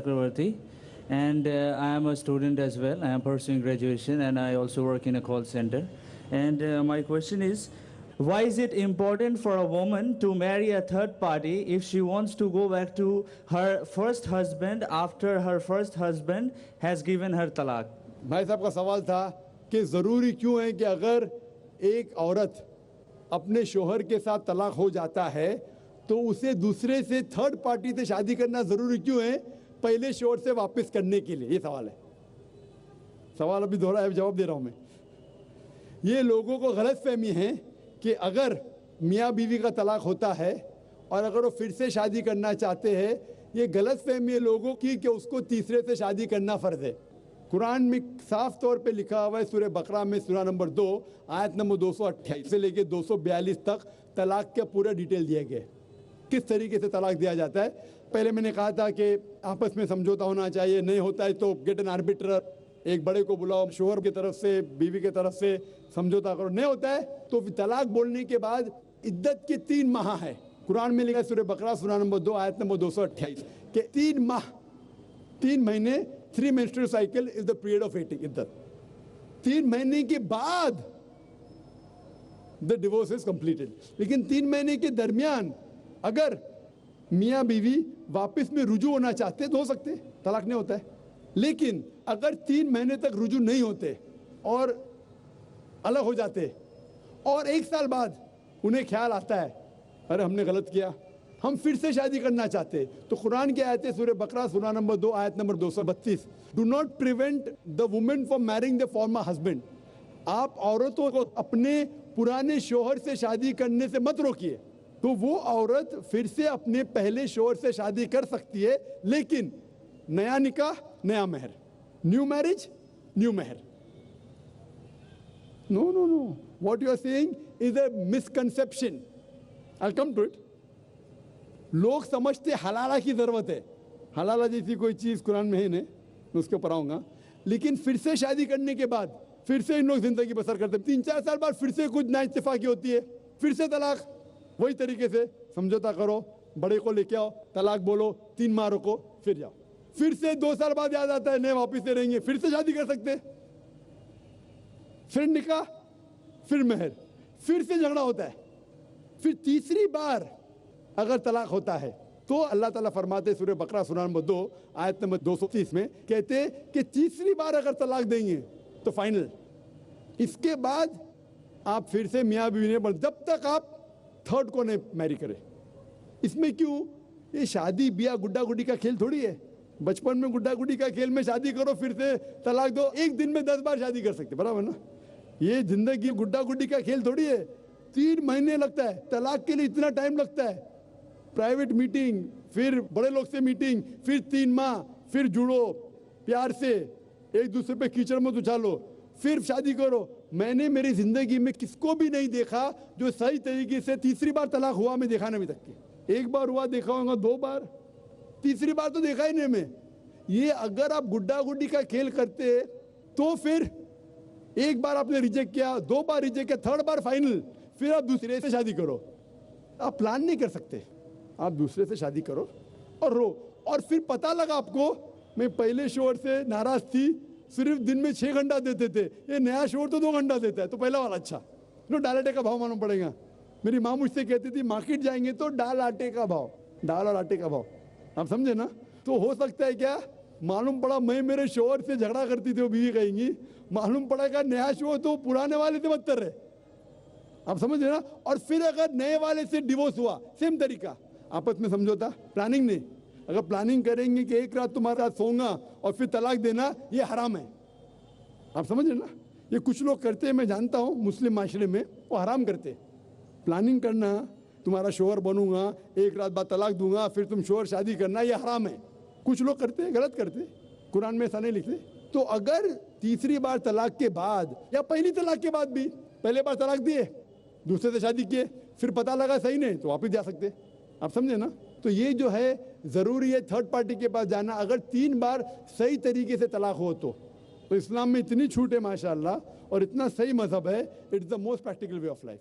Chakravarti, and I am a student as well. I am pursuing graduation, and I also work in a call center. And my question is, why is it important for a woman to marry a third party if she wants to go back to her first husband after her first husband has given her talaq? भाई साहब का सवाल था कि ज़रूरी क्यों है कि अगर एक औरत अपने शोहर के साथ तलाक हो जाता है तो उसे दूसरे से थर्ड पार्टी से शादी करना ज़रूरी क्यों है पहले शोहर से वापस करने के लिए? ये सवाल है। सवाल अभी दोहरा है, जवाब दे रहा हूँ मैं। ये लोगों को गलतफहमी है कि अगर मियाँ बीवी का तलाक होता है और अगर वो फिर से शादी करना चाहते हैं, ये गलतफहमी है लोगों की कि उसको तीसरे से शादी करना फ़र्ज़ है। कुरान में साफ तौर पे लिखा हुआ है सूरह बकरा में सूरा नंबर 2 आयत नंबर 228 से लेके 242 तक तलाक का पूरा डिटेल दिया गया है, किस तरीके से तलाक दिया जाता है। पहले मैंने कहा था कि आपस में समझौता होना चाहिए, नहीं होता है तो गेट एन आर्बिट्रर, एक बड़े को बुलाओ, शोहर की तरफ से बीवी की तरफ से समझौता करो। नहीं होता है तो तलाक बोलने के बाद इद्दत के 3 माह है। कुरान में लिखा है सूरह बकरा सूरा नंबर 2 आयत नंबर 228 के 3 माह, 3 महीने, 3 menstrual cycle is the period of इद्दत। 3 महीने के बाद the divorce is completed। लेकिन 3 महीने के दरमियान अगर मियाँ बीवी वापस में रुजू होना चाहते तो हो सकते, तलाक नहीं होता है। लेकिन अगर 3 महीने तक रुजू नहीं होते और अलग हो जाते और 1 साल बाद उन्हें ख्याल आता है अरे हमने गलत किया, हम फिर से शादी करना चाहते, तो कुरान की आयत है सूरह बकरा सूरा नंबर 2 आयत number 232, do not prevent the women from marrying the former husband. आप औरतों को अपने पुराने शोहर से शादी करने से मत रोकिए। तो वो औरत फिर से अपने पहले शोहर से शादी कर सकती है, लेकिन नया निकाह नया महर, न्यू मैरिज न्यू महर। No no no, what you are saying is a misconception. I come to it. लोग समझते हलाला की ज़रूरत है, हलाला जैसी कोई चीज़ कुरान में है नहीं, मैं उसके ऊपर आऊँगा। लेकिन फिर से शादी करने के बाद फिर से इन लोग ज़िंदगी बसर करते हैं, 3-4 साल बाद फिर से कुछ नाइत्तेफाकी होती है, फिर से तलाक। वही तरीके से समझौता करो, बड़े को लेके आओ, तलाक बोलो, 3 माह रुको, फिर जाओ। फिर से 2 साल बाद याद आता है नहीं वापिस से रहेंगे, फिर से शादी कर सकते, फिर निकाह, फिर महर, फिर से झगड़ा होता है। फिर तीसरी बार अगर तलाक होता है तो अल्लाह ताला फरमाते सूरह बकरा सूरा नंबर 2 आयत नंबर 230 में कहते कि तीसरी बार अगर तलाक देंगे तो फाइनल। इसके बाद आप फिर से मियाँ बीवी ने, जब तक आप थर्ड को नहीं मैरी करें। इसमें क्यों? ये शादी ब्याह गुड्डा गुड्डी का खेल थोड़ी है। बचपन में गुड्डा गुड्डी का खेल में शादी करो फिर से तलाक दो, एक दिन में 10 बार शादी कर सकते, बराबर ना? ये जिंदगी गुड्डा गुड्डी का खेल थोड़ी है। 3 महीने लगता है तलाक के लिए, इतना टाइम लगता है। प्राइवेट मीटिंग, फिर बड़े लोग से मीटिंग, फिर 3 माह, फिर जुड़ो प्यार से, एक दूसरे पे कीचड़ मत उछालो, फिर शादी करो। मैंने मेरी जिंदगी में किसको भी नहीं देखा जो सही तरीके से तीसरी बार तलाक हुआ, मैं देखा नहीं अभी तक के। 1 बार हुआ देखा होगा, 2 बार, तीसरी बार तो देखा ही नहीं मैं। ये अगर आप गुड्डा गुड्डी का खेल करते तो फिर 1 बार आपने रिजेक्ट किया, 2 बार रिजेक्ट किया, 3rd बार फाइनल, फिर आप दूसरे से शादी करो। आप प्लान नहीं कर सकते, आप दूसरे से शादी करो और रो। और फिर पता लगा आपको मैं पहले शोहर से नाराज थी, सिर्फ दिन में 6 घंटा देते थे, ये नया शोहर तो 2 घंटा देता है, तो पहला वाला अच्छा। नो, दाल आटे का भाव मालूम पड़ेगा। मेरी माँ मुझसे कहती थी मार्केट जाएंगे तो दाल आटे का भाव, दाल और आटे का भाव, आप समझे ना? तो हो सकता है क्या, मालूम पड़ा मैं मेरे शोहर से झगड़ा करती थी, वो बीवी कहेंगी, मालूम पड़ा क्या नया शोहर तो पुराने वाले से बदतर है, आप समझ रहे ना? और फिर अगर नए वाले से डिवोर्स हुआ, सेम तरीका, आपस में समझौता, प्लानिंग नहीं। अगर प्लानिंग करेंगे कि एक रात तुम्हारे साथ सोऊंगा और फिर तलाक देना, ये हराम है, आप समझ रहे ना? ये कुछ लोग करते हैं, मैं जानता हूँ मुस्लिम माशरे में, वो हराम करते। प्लानिंग करना, तुम्हारा शोहर बनूंगा, एक रात बाद तलाक दूंगा, फिर तुम शोहर शादी करना, ये हराम है। कुछ लोग करते हैं, गलत करते, कुरान में ऐसा नहीं लिखते। तो अगर तीसरी बार तलाक के बाद या पहली तलाक के बाद भी, पहले बार तलाक दिए, दूसरे से शादी किए, फिर पता लगा सही नहीं, तो वापस जा सकते, आप समझे ना? तो ये जो है ज़रूरी है थर्ड पार्टी के पास जाना, अगर 3 बार सही तरीके से तलाक हो तो इस्लाम में इतनी छूट है माशाअल्लाह, और इतना सही मजहब है, it's the most practical way of life.